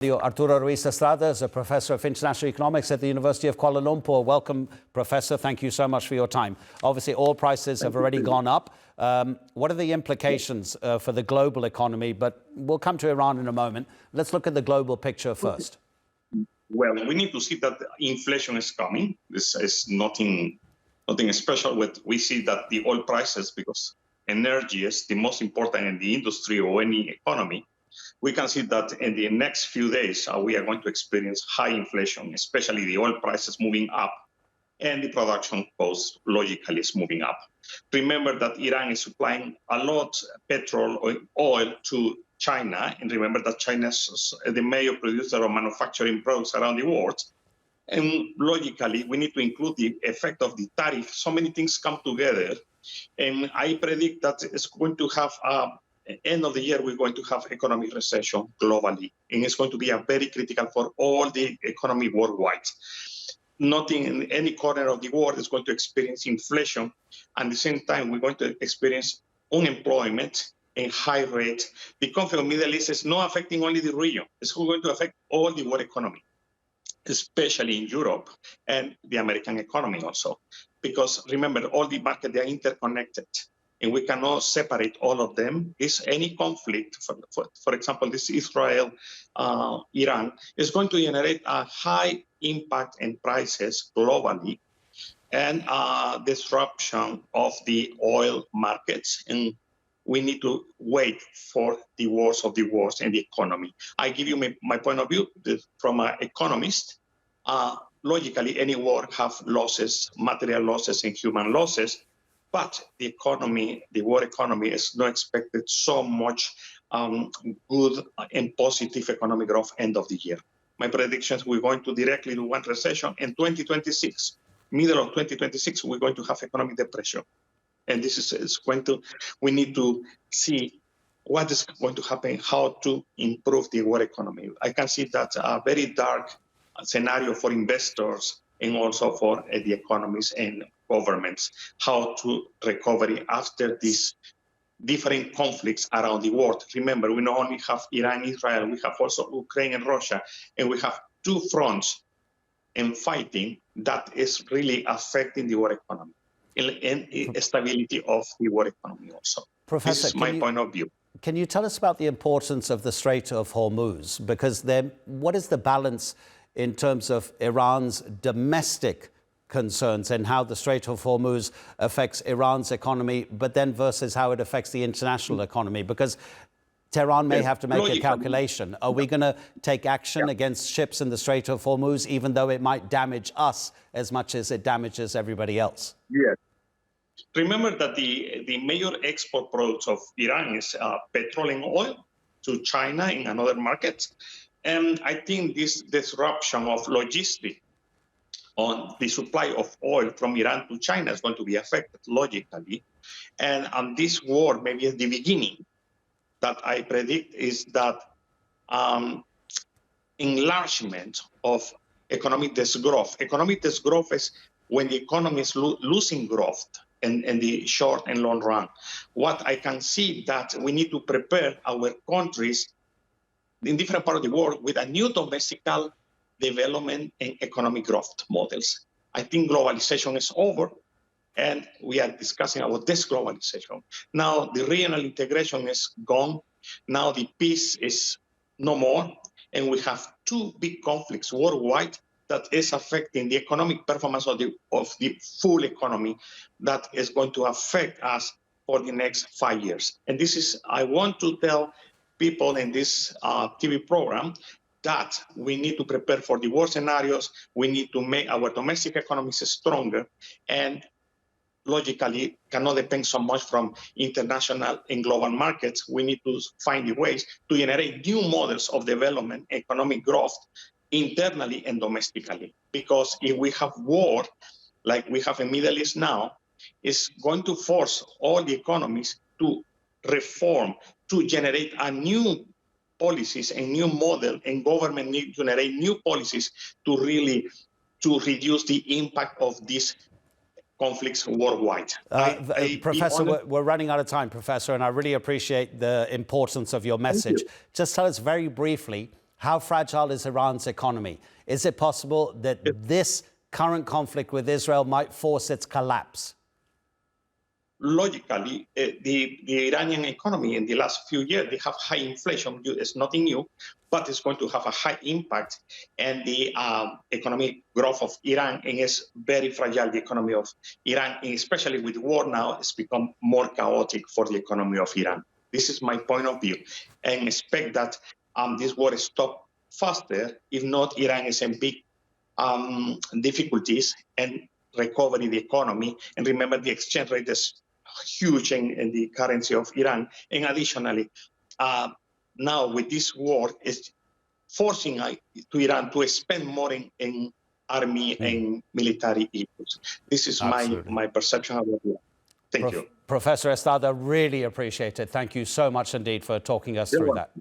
Arturo Ruiz Estrada is a professor of international economics at the University of Kuala Lumpur. Welcome, Professor. Thank you so much for your time. Obviously, oil prices have already gone up. What are the implications for the global economy? But we'll come to Iran in a moment. Let's look at the global picture first. Well, we need to see that inflation is coming. This is nothing special. We see that the oil prices, because energy is the most important in the industry or any economy, we can see that in the next few days, we are going to experience high inflation, especially the oil prices moving up and the production cost logically is moving up. Remember that Iran is supplying a lot of petrol or oil to China, and remember that China is the major producer of manufacturing products around the world. And logically, we need to include the effect of the tariff. So many things come together, and I predict that it's going to have end of the year, we're going to have economic recession globally, and it's going to be very critical for all the economy worldwide. Nothing in any corner of the world is going to experience inflation, and at the same time, we're going to experience unemployment and high rate. The conflict in the Middle East is not affecting only the region; it's going to affect all the world economy, especially in Europe and the American economy also, because remember, all the markets, they are interconnected. And we cannot separate all of them. Is any conflict, for example, this Israel-Iran, is going to generate a high impact in prices globally and disruption of the oil markets. And we need to wait for the worst of the worst in the economy. I give you my point of view from an economist. Logically, any war have losses, material losses and human losses. But the economy, the world economy, is not expected so much good and positive economic growth end of the year. My predictions, we're going to directly do one recession. In 2026, middle of 2026, we're going to have economic depression. And this is going to, we need to see what is going to happen, how to improve the world economy. I can see that a very dark scenario for investors and also for the economies and governments, how to recover after these different conflicts around the world. Remember, we not only have Iran, Israel, we have also Ukraine and Russia, and we have two fronts in fighting that is really affecting the world economy and stability of the world economy also. Professor, this is my point of view. Can you tell us about the importance of the Strait of Hormuz? Because what is the balance in terms of Iran's domestic concerns and how the Strait of Hormuz affects Iran's economy, but then versus how it affects the international economy? Because Tehran may have to make a calculation. Are we going to take action against ships in the Strait of Hormuz, even though it might damage us as much as it damages everybody else? Yes. Remember that the major export products of Iran is petrol and oil to China and other markets. And I think this disruption of logistics on the supply of oil from Iran to China is going to be affected logically. And this war, maybe at the beginning, that I predict is that enlargement of economic growth. Economic growth is when the economy is losing growth in the short and long run. What I can see that we need to prepare our countries in different parts of the world with a new domestic development and economic growth models. I think globalization is over, and we are discussing about globalization. Now the regional integration is gone. Now the peace is no more, and we have two big conflicts worldwide that is affecting the economic performance of the full economy that is going to affect us for the next 5 years. And this is, I want to tell people in this TV program that we need to prepare for the worst scenarios. We need to make our domestic economies stronger, and logically cannot depend so much from international and global markets. We need to find the ways to generate new models of development, economic growth, internally and domestically. Because if we have war, like we have in Middle East now, it's going to force all the economies to reform, to generate a new policies and new model, and government need to generate new policies to really reduce the impact of these conflicts worldwide. Professor, we're running out of time, Professor, and I really appreciate the importance of your message. Just tell us very briefly How fragile is Iran's economy? Is it possible that this current conflict with Israel might force its collapse? Logically, the Iranian economy in the last few years, they have high inflation. It's nothing new, but it's going to have a high impact on the economic growth of Iran, and it's very fragile, the economy of Iran, and especially with war now, it's become more chaotic for the economy of Iran. This is my point of view, and expect that this war stop faster. If not, Iran is in big difficulties and recovery the economy. And remember, the exchange rate is huge in the currency of Iran. And additionally, now with this war, is forcing to Iran to spend more in army and military issues. This is my perception of it. Thank you. Professor Estada, really appreciate it. Thank you so much indeed for talking us through that.